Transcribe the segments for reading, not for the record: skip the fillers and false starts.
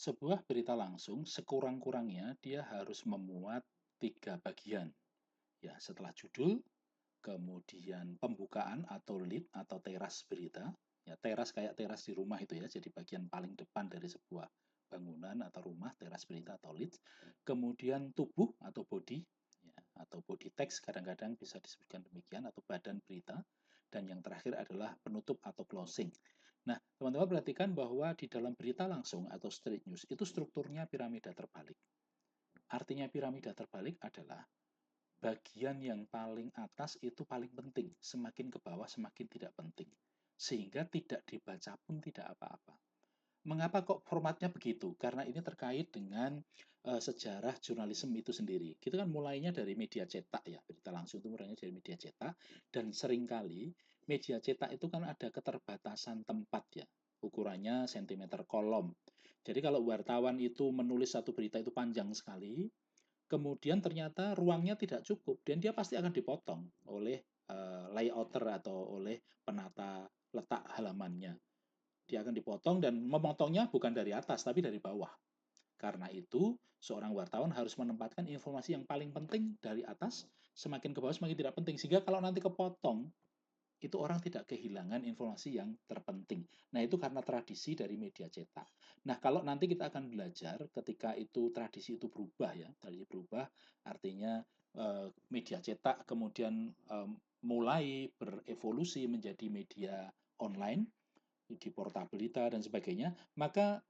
Sebuah berita langsung sekurang-kurangnya dia harus memuat 3 bagian. Ya, setelah judul, kemudian pembukaan atau lead atau teras berita. Ya, teras kayak teras di rumah itu ya, jadi bagian paling depan dari sebuah bangunan atau rumah, teras berita atau lead. Kemudian tubuh atau body, ya, atau body text kadang-kadang bisa disebutkan demikian, atau badan berita. Dan yang terakhir adalah penutup atau closing. Nah, teman-teman perhatikan bahwa di dalam berita langsung atau straight news itu strukturnya piramida terbalik. Artinya piramida terbalik adalah bagian yang paling atas itu paling penting, semakin ke bawah semakin tidak penting. Sehingga tidak dibaca pun tidak apa-apa. Mengapa kok formatnya begitu? Karena ini terkait dengan sejarah jurnalisme itu sendiri. Kita kan mulainya dari media cetak ya, berita langsung itu mulainya dari media cetak, dan seringkali media cetak itu kan ada keterbatasan tempat ya, ukurannya sentimeter kolom. Jadi kalau wartawan itu menulis satu berita itu panjang sekali, kemudian ternyata ruangnya tidak cukup dan dia pasti akan dipotong oleh layouter atau oleh penata letak halamannya. Dia akan dipotong dan memotongnya bukan dari atas tapi dari bawah. Karena itu, seorang wartawan harus menempatkan informasi yang paling penting dari atas, semakin ke bawah semakin tidak penting. Sehingga kalau nanti kepotong, itu orang tidak kehilangan informasi yang terpenting. Nah, itu karena tradisi dari media cetak. Nah, kalau nanti kita akan belajar ketika itu tradisi itu berubah ya, tradisi berubah artinya media cetak kemudian mulai berevolusi menjadi media online di portal berita dan sebagainya, maka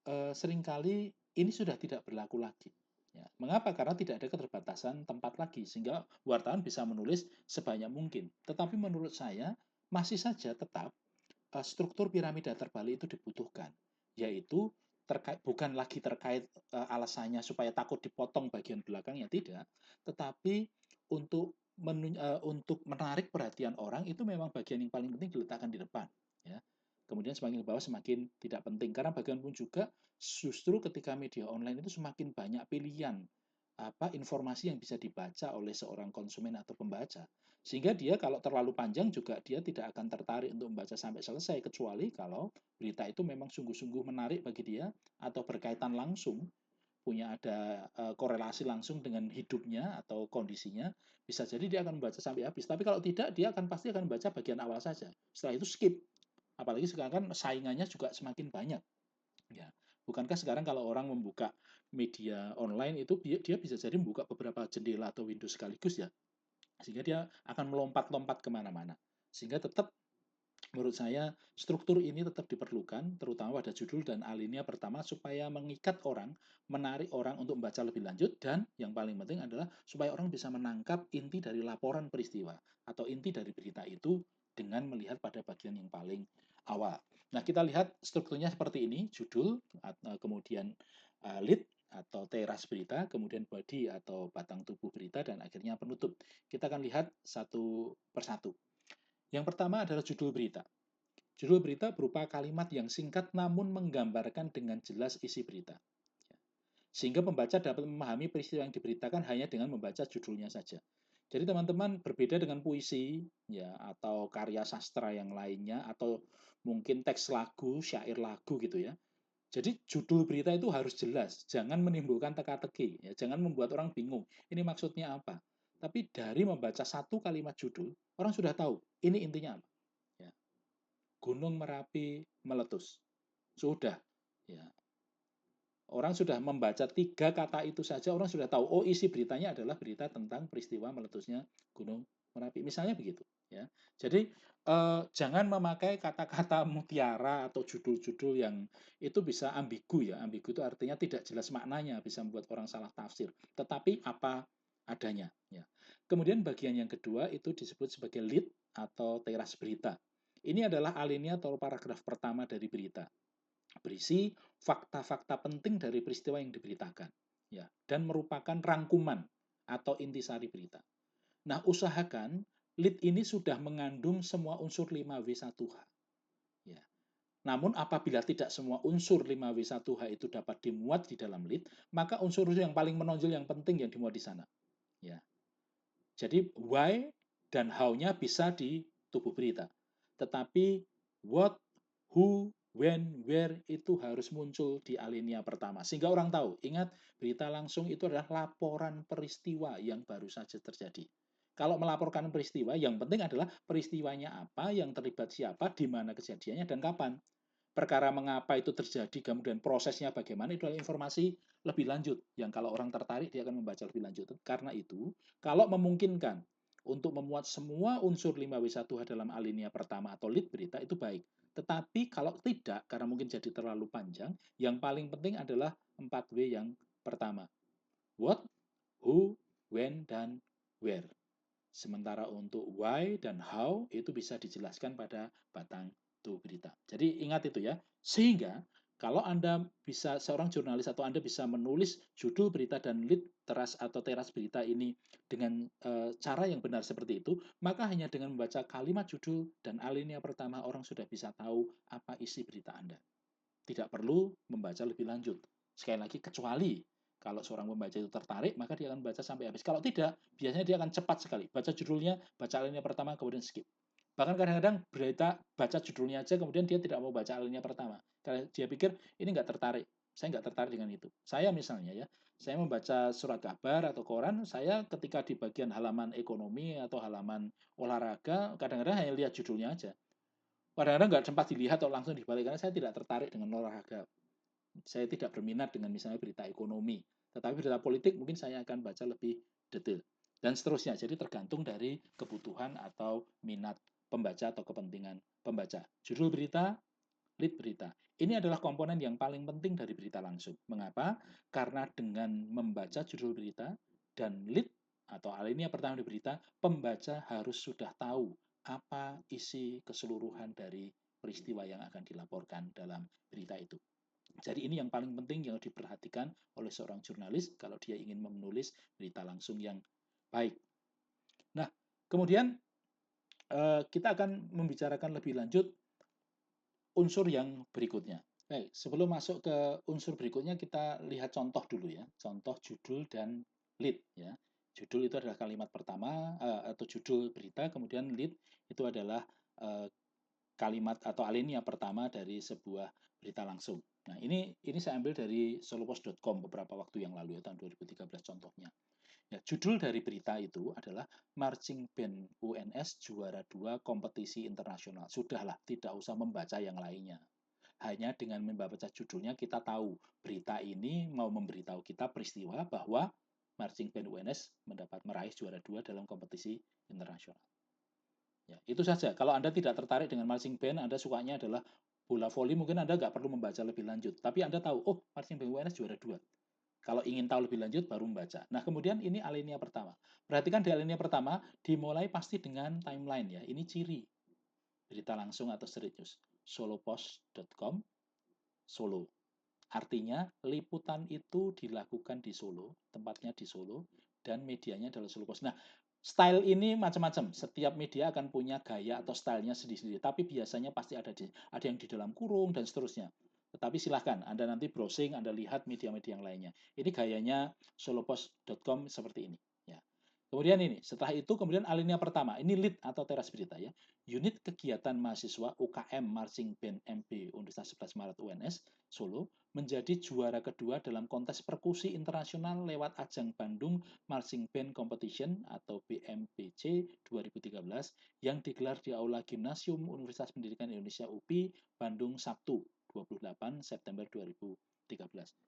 seringkali ini sudah tidak berlaku lagi. Ya. Mengapa? Karena tidak ada keterbatasan tempat lagi, sehingga wartawan bisa menulis sebanyak mungkin. Tetapi menurut saya, masih saja tetap struktur piramida terbalik itu dibutuhkan, yaitu bukan lagi terkait alasannya supaya takut dipotong bagian belakangnya, tidak, tetapi untuk menarik perhatian orang itu memang bagian yang paling penting diletakkan di depan. Ya. Kemudian semakin ke bawah semakin tidak penting. Karena bagaimanapun juga justru ketika media online itu semakin banyak pilihan informasi yang bisa dibaca oleh seorang konsumen atau pembaca. Sehingga dia kalau terlalu panjang juga dia tidak akan tertarik untuk membaca sampai selesai kecuali kalau berita itu memang sungguh-sungguh menarik bagi dia atau berkaitan langsung punya ada korelasi langsung dengan hidupnya atau kondisinya, bisa jadi dia akan membaca sampai habis. Tapi kalau tidak, dia akan pasti akan membaca bagian awal saja. Setelah itu skip. Apalagi sekarang kan saingannya juga semakin banyak. Ya, bukankah sekarang kalau orang membuka media online itu dia bisa jadi membuka beberapa jendela atau window sekaligus ya, sehingga dia akan melompat-lompat kemana-mana. Sehingga tetap menurut saya struktur ini tetap diperlukan, terutama pada judul dan alinea pertama supaya mengikat orang, menarik orang untuk membaca lebih lanjut, dan yang paling penting adalah supaya orang bisa menangkap inti dari laporan peristiwa atau inti dari berita itu dengan melihat pada bagian yang paling awal. Nah, kita lihat strukturnya seperti ini, judul, kemudian lead atau teras berita, kemudian body atau batang tubuh berita, dan akhirnya penutup. Kita akan lihat satu persatu. Yang pertama adalah judul berita. Judul berita berupa kalimat yang singkat namun menggambarkan dengan jelas isi berita. Sehingga pembaca dapat memahami peristiwa yang diberitakan hanya dengan membaca judulnya saja. Jadi teman-teman berbeda dengan puisi ya atau karya sastra yang lainnya atau mungkin teks lagu, syair lagu gitu ya. Jadi judul berita itu harus jelas, jangan menimbulkan teka-teki, ya, jangan membuat orang bingung. Ini maksudnya apa? Tapi dari membaca satu kalimat judul, orang sudah tahu ini intinya apa. Ya. Gunung Merapi meletus. Sudah, ya. Orang sudah membaca 3 kata itu saja, orang sudah tahu, oh isi beritanya adalah berita tentang peristiwa meletusnya Gunung Merapi. Misalnya begitu. Ya. Jadi jangan memakai kata-kata mutiara atau judul-judul yang itu bisa ambigu ya. Ambigu itu artinya tidak jelas maknanya, bisa membuat orang salah tafsir. Tetapi apa adanya. Ya. Kemudian bagian yang kedua itu disebut sebagai lead atau teras berita. Ini adalah alinea atau paragraf pertama dari berita, berisi fakta-fakta penting dari peristiwa yang diberitakan, ya, dan merupakan rangkuman atau intisari berita. Nah, usahakan lead ini sudah mengandung semua unsur 5W1H. Ya. Namun apabila tidak semua unsur 5W1H itu dapat dimuat di dalam lead, maka unsur yang paling menonjol yang penting yang dimuat di sana. Ya. Jadi why dan how-nya bisa di tubuh berita. Tetapi what, who, when, where itu harus muncul di alinea pertama. Sehingga orang tahu, ingat berita langsung itu adalah laporan peristiwa yang baru saja terjadi. Kalau melaporkan peristiwa, yang penting adalah peristiwanya apa, yang terlibat siapa, di mana kejadiannya, dan kapan. Perkara mengapa itu terjadi, kemudian prosesnya bagaimana, itu adalah informasi lebih lanjut. Yang kalau orang tertarik, dia akan membaca lebih lanjut. Karena itu, kalau memungkinkan untuk memuat semua unsur 5W1H dalam alinea pertama atau lead berita, itu baik. Tetapi kalau tidak, karena mungkin jadi terlalu panjang, yang paling penting adalah 4W yang pertama. What, who, when, dan where. Sementara untuk why dan how itu bisa dijelaskan pada batang tubuh berita. Jadi ingat itu ya. Sehingga kalau Anda bisa, seorang jurnalis atau Anda bisa menulis judul berita dan lead teras atau teras berita ini dengan cara yang benar seperti itu, maka hanya dengan membaca kalimat judul dan alinea pertama orang sudah bisa tahu apa isi berita Anda. Tidak perlu membaca lebih lanjut. Sekali lagi, kecuali kalau seorang pembaca itu tertarik, maka dia akan baca sampai habis. Kalau tidak, biasanya dia akan cepat sekali. Baca judulnya, baca alinea pertama, kemudian skip. Bahkan kadang-kadang berita baca judulnya aja, kemudian dia tidak mau baca alinea pertama. Karena dia pikir, ini nggak tertarik. Saya nggak tertarik dengan itu. Saya misalnya ya, saya membaca surat kabar atau koran, saya ketika di bagian halaman ekonomi atau halaman olahraga, kadang-kadang hanya lihat judulnya aja. Kadang-kadang nggak sempat dilihat atau langsung dibalik, karena saya tidak tertarik dengan olahraga. Saya tidak berminat dengan misalnya berita ekonomi. Tetapi berita politik mungkin saya akan baca lebih detail. Dan seterusnya. Jadi tergantung dari kebutuhan atau minat pembaca atau kepentingan pembaca. Judul berita, lead berita. Ini adalah komponen yang paling penting dari berita langsung. Mengapa? Karena dengan membaca judul berita dan lead atau alinea pertama di berita, pembaca harus sudah tahu apa isi keseluruhan dari peristiwa yang akan dilaporkan dalam berita itu. Jadi ini yang paling penting yang diperhatikan oleh seorang jurnalis kalau dia ingin menulis berita langsung yang baik. Nah, kemudian kita akan membicarakan lebih lanjut unsur yang berikutnya. Baik, sebelum masuk ke unsur berikutnya, kita lihat contoh dulu ya. Contoh judul dan lead ya. Judul itu adalah kalimat pertama atau judul berita, kemudian lead itu adalah kalimat atau alinea pertama dari sebuah berita langsung. Nah, ini saya ambil dari solopost.com beberapa waktu yang lalu ya, tahun 2013 contohnya. Ya, judul dari berita itu adalah Marching Band UNS juara 2 kompetisi internasional. Sudahlah, tidak usah membaca yang lainnya. Hanya dengan membaca judulnya kita tahu berita ini mau memberitahu kita peristiwa bahwa Marching Band UNS mendapat meraih juara 2 dalam kompetisi internasional. Ya, itu saja. Kalau Anda tidak tertarik dengan marching band, Anda sukanya adalah bola voli, mungkin Anda nggak perlu membaca lebih lanjut. Tapi Anda tahu, oh, marching band UNS juara 2. Kalau ingin tahu lebih lanjut, baru membaca. Nah, kemudian ini alinea pertama. Perhatikan di alinea pertama, dimulai pasti dengan timeline ya. Ini ciri berita langsung atau street news. Solopost.com, Solo. Artinya, liputan itu dilakukan di Solo, tempatnya di Solo, dan medianya adalah Solo Post. Nah, style ini macam-macam. Setiap media akan punya gaya atau stylenya sendiri-sendiri. Tapi biasanya pasti ada yang di dalam kurung dan seterusnya. Tetapi silahkan, Anda nanti browsing, Anda lihat media-media yang lainnya. Ini gayanya solopost.com seperti ini. Ya. Kemudian ini, setelah itu kemudian alinea pertama, ini lead atau teras berita ya. Unit kegiatan mahasiswa UKM Marching Band MB Universitas 11 Maret UNS Solo menjadi juara kedua dalam kontes perkusi internasional lewat ajang Bandung Marching Band Competition atau BMBC 2013 yang digelar di Aula Gimnasium Universitas Pendidikan Indonesia UPI Bandung Sabtu 28 September 2013.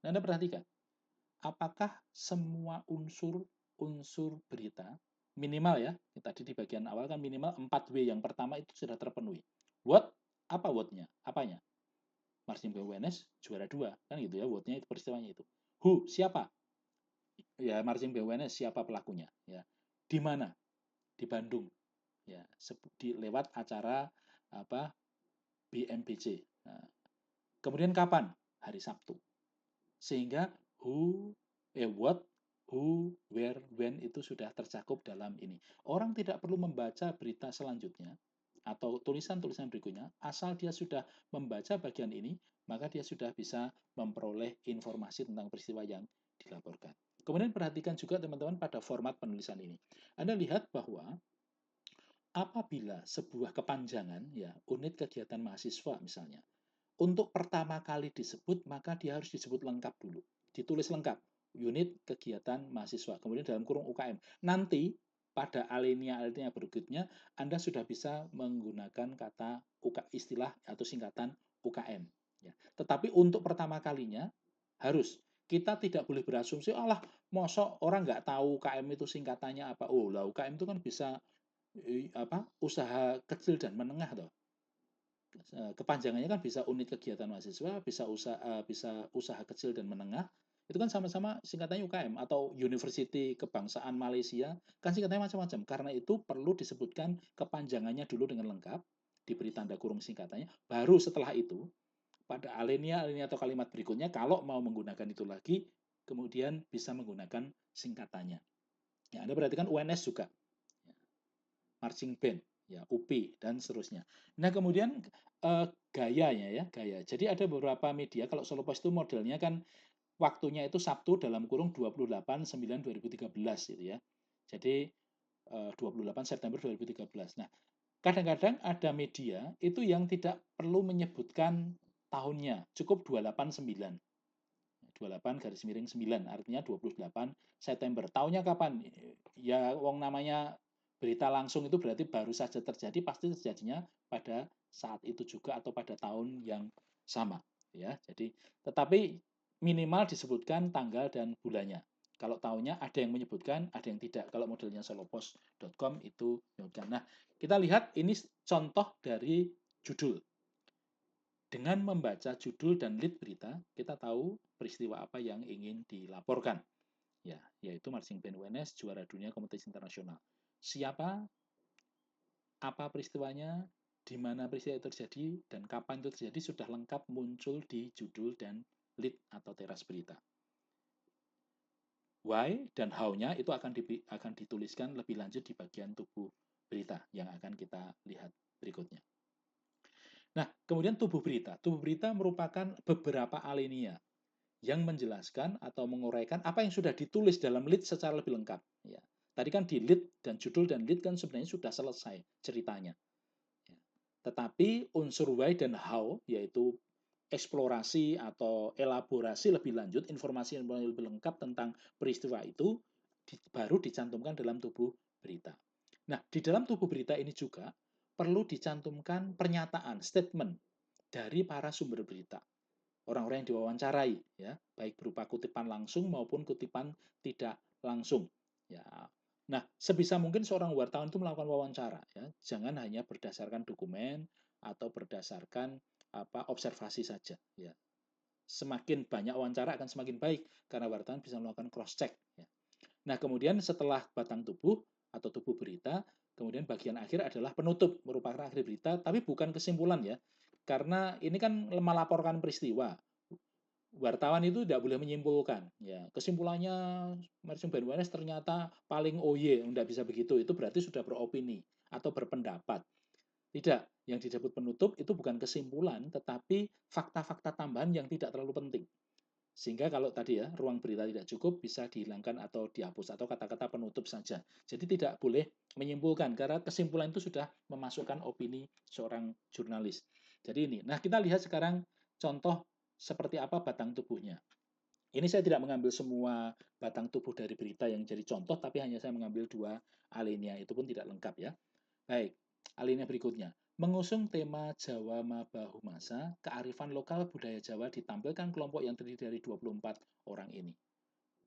Nah, Anda perhatikan, apakah semua unsur berita minimal ya, tadi di bagian awal kan minimal 4W yang pertama itu sudah terpenuhi. What? Apa what-nya? Apanya? Marching Band UNS juara 2 kan gitu ya, what-nya itu peristiwanya itu. Who? Siapa? Ya, Marching Band UNS siapa pelakunya ya. Di mana? Di Bandung ya, lewat acara apa BMBC. Nah, kemudian kapan? Hari Sabtu. Sehingga what, who, where, when itu sudah tercakup dalam ini. Orang tidak perlu membaca berita selanjutnya atau tulisan-tulisan berikutnya, asal dia sudah membaca bagian ini, maka dia sudah bisa memperoleh informasi tentang peristiwa yang dilaporkan. Kemudian perhatikan juga teman-teman pada format penulisan ini. Anda lihat bahwa apabila sebuah kepanjangan, ya unit kegiatan mahasiswa misalnya, untuk pertama kali disebut, maka dia harus disebut lengkap dulu. Ditulis lengkap, unit kegiatan mahasiswa, kemudian dalam kurung UKM. Nanti pada alinea-alinea berikutnya, Anda sudah bisa menggunakan kata istilah atau singkatan UKM. Ya. Tetapi untuk pertama kalinya, harus. Kita tidak boleh berasumsi, alah, mosok orang nggak tahu UKM itu singkatannya apa. Oh, lah UKM itu kan bisa usaha kecil dan menengah toh. Kepanjangannya kan bisa unit kegiatan mahasiswa, bisa usaha kecil dan menengah. Itu kan sama-sama singkatannya UKM atau University Kebangsaan Malaysia, kan singkatannya macam-macam. Karena itu perlu disebutkan kepanjangannya dulu dengan lengkap, diberi tanda kurung singkatannya, baru setelah itu pada alinea atau kalimat berikutnya kalau mau menggunakan itu lagi, kemudian bisa menggunakan singkatannya. Ya, Anda perhatikan UNS juga, marching band, ya, UP dan seterusnya. Nah, kemudian gayanya ya, gaya. Jadi ada beberapa media kalau Solo Post itu modelnya kan waktunya itu Sabtu dalam kurung 28/9/2013 gitu ya. Jadi 28 September 2013. Nah, kadang-kadang ada media itu yang tidak perlu menyebutkan tahunnya, cukup 289. 28 garis miring 9, artinya 28 September. Tahunnya kapan? Ya, wong namanya berita langsung itu berarti baru saja terjadi, pasti terjadinya pada saat itu juga atau pada tahun yang sama. Ya, jadi tetapi minimal disebutkan tanggal dan bulannya. Kalau tahunnya ada yang menyebutkan, ada yang tidak. Kalau modelnya solopost.com itu menyebutkan. Nah, kita lihat ini contoh dari judul. Dengan membaca judul dan lead berita, kita tahu peristiwa apa yang ingin dilaporkan. Ya, yaitu Marching Band UNS juara dunia kompetisi internasional. Siapa, apa peristiwanya, di mana peristiwa itu terjadi, dan kapan itu terjadi sudah lengkap muncul di judul dan lead atau teras berita. Why dan how-nya itu akan dituliskan lebih lanjut di bagian tubuh berita yang akan kita lihat berikutnya. Nah, kemudian tubuh berita. Tubuh berita merupakan beberapa alinea yang menjelaskan atau menguraikan apa yang sudah ditulis dalam lead secara lebih lengkap. Ya. Tadi kan di lead dan judul dan lead kan sebenarnya sudah selesai ceritanya. Ya. Tetapi unsur why dan how, yaitu eksplorasi atau elaborasi lebih lanjut, informasi yang lebih lengkap tentang peristiwa itu, baru dicantumkan dalam tubuh berita. Nah, di dalam tubuh berita ini juga perlu dicantumkan pernyataan, statement dari para sumber berita, orang-orang yang diwawancarai, ya, baik berupa kutipan langsung maupun kutipan tidak langsung. Ya. Nah, sebisa mungkin seorang wartawan itu melakukan wawancara, ya, jangan hanya berdasarkan dokumen atau berdasarkan observasi saja. Ya. Semakin banyak wawancara akan semakin baik karena wartawan bisa melakukan cross check. Ya. Nah, kemudian setelah batang tubuh atau tubuh berita, kemudian bagian akhir adalah penutup, merupakan akhir berita, tapi bukan kesimpulan ya. Karena ini kan melaporkan peristiwa. Wartawan itu tidak boleh menyimpulkan. Ya, kesimpulannya Marching Band UNS ternyata paling OY, tidak bisa begitu. Itu berarti sudah beropini atau berpendapat. Tidak, yang disebut penutup itu bukan kesimpulan, tetapi fakta-fakta tambahan yang tidak terlalu penting. Sehingga kalau tadi ya, ruang berita tidak cukup, bisa dihilangkan atau dihapus, atau kata-kata penutup saja. Jadi tidak boleh menyimpulkan, karena kesimpulan itu sudah memasukkan opini seorang jurnalis. Jadi ini. Nah, kita lihat sekarang contoh seperti apa batang tubuhnya. Ini saya tidak mengambil semua batang tubuh dari berita yang jadi contoh, tapi hanya saya mengambil dua alinea, itu pun tidak lengkap ya. Baik, alinea berikutnya. Mengusung tema Jawa Mabahu Masa, kearifan lokal budaya Jawa ditampilkan kelompok yang terdiri dari 24 orang ini.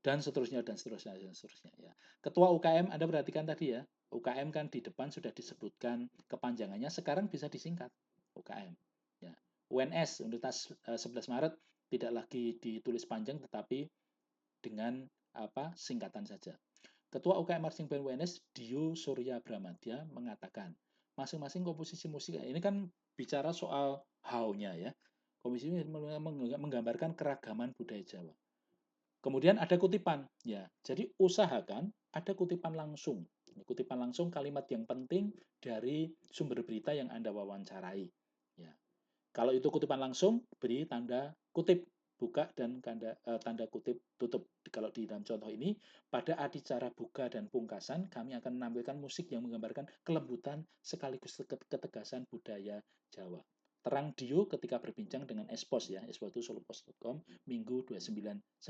Dan seterusnya, dan seterusnya, dan seterusnya. Ya. Ketua UKM, Anda perhatikan tadi ya, UKM kan di depan sudah disebutkan kepanjangannya, sekarang bisa disingkat UKM. Ya. UNS, Universitas 11 Maret, tidak lagi ditulis panjang, tetapi dengan singkatan saja. Ketua UKM Marching Band UNS, Dio Surya Bramadya, mengatakan, masing-masing komposisi musik, ini kan bicara soal how-nya ya. Komposisi ini menggambarkan keragaman budaya Jawa. Kemudian ada kutipan, ya. Jadi usahakan ada kutipan langsung. Kutipan langsung kalimat yang penting dari sumber berita yang Anda wawancarai. Ya. Kalau itu kutipan langsung, beri tanda kutip buka dan tanda kutip tutup. Kalau di dalam contoh ini, pada adicara buka dan pungkasan, kami akan menampilkan musik yang menggambarkan kelembutan sekaligus ketegasan budaya Jawa. Terang Dio ketika berbincang dengan Espos ya. Espos itu solopos.com, Minggu 299.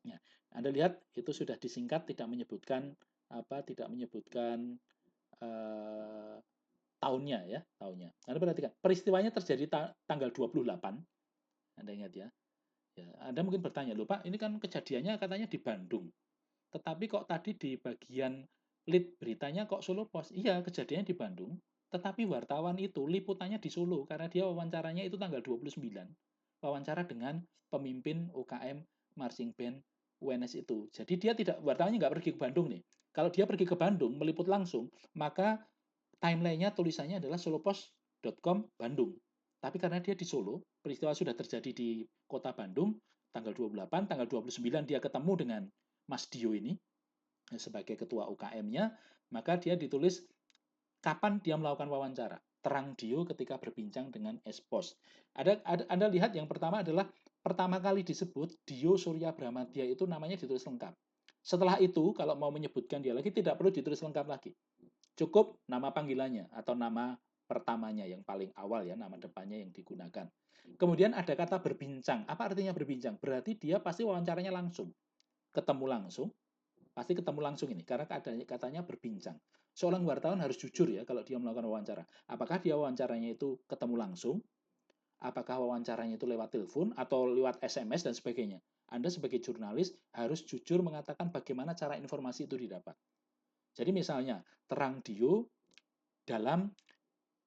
Ya, Anda lihat itu sudah disingkat, tidak menyebutkan tidak menyebutkan eh, tahunnya ya, tahunnya. Anda perhatikan, peristiwanya terjadi tanggal 28. Anda ingat ya. Ya, Anda mungkin bertanya, "Loh Pak, ini kan kejadiannya katanya di Bandung. Tetapi kok tadi di bagian lead beritanya kok Solo Pos?" Iya, kejadiannya di Bandung, tetapi wartawan itu liputannya di Solo karena dia wawancaranya itu tanggal 29. Wawancara dengan pemimpin UKM Marching Band UNS itu. Jadi dia tidak, wartawannya nggak pergi ke Bandung nih. Kalau dia pergi ke Bandung meliput langsung, maka timeline-nya tulisannya adalah solopos.com Bandung. Tapi karena dia di Solo, peristiwa sudah terjadi di kota Bandung, tanggal 28, tanggal 29 dia ketemu dengan Mas Dio ini sebagai ketua UKM-nya, maka dia ditulis kapan dia melakukan wawancara. Terang Dio ketika berbincang dengan Espos. Anda lihat yang pertama adalah pertama kali disebut Dio Surya Bramadya itu namanya ditulis lengkap. Setelah itu, kalau mau menyebutkan dia lagi, tidak perlu ditulis lengkap lagi. Cukup nama panggilannya atau nama pertamanya yang paling awal ya, nama depannya yang digunakan. Kemudian ada kata berbincang. Apa artinya berbincang? Berarti dia pasti wawancaranya langsung. Ketemu langsung, pasti ketemu langsung ini karena katanya berbincang. Seorang wartawan harus jujur ya kalau dia melakukan wawancara. Apakah dia wawancaranya itu ketemu langsung? Apakah wawancaranya itu lewat telepon atau lewat SMS dan sebagainya? Anda sebagai jurnalis harus jujur mengatakan bagaimana cara informasi itu didapat. Jadi misalnya, terang Dio dalam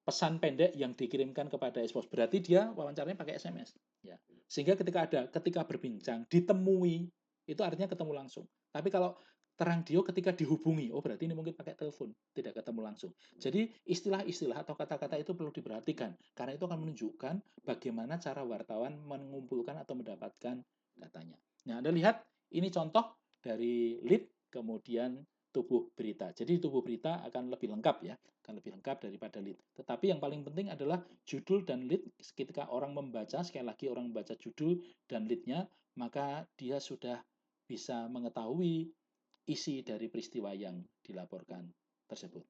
pesan pendek yang dikirimkan kepada Espos. Berarti dia wawancaranya pakai SMS. Ya. Sehingga ketika berbincang, ditemui, itu artinya ketemu langsung. Tapi kalau terang Dio ketika dihubungi, oh berarti ini mungkin pakai telepon, tidak ketemu langsung. Jadi istilah-istilah atau kata-kata itu perlu diperhatikan, karena itu akan menunjukkan bagaimana cara wartawan mengumpulkan atau mendapatkan datanya. Nah, Anda lihat, ini contoh dari lead, kemudian tubuh berita. Jadi tubuh berita akan lebih lengkap ya, akan lebih lengkap daripada lead. Tetapi yang paling penting adalah judul dan lead. Ketika orang membaca, sekali lagi orang membaca judul dan leadnya, maka dia sudah bisa mengetahui isi dari peristiwa yang dilaporkan tersebut.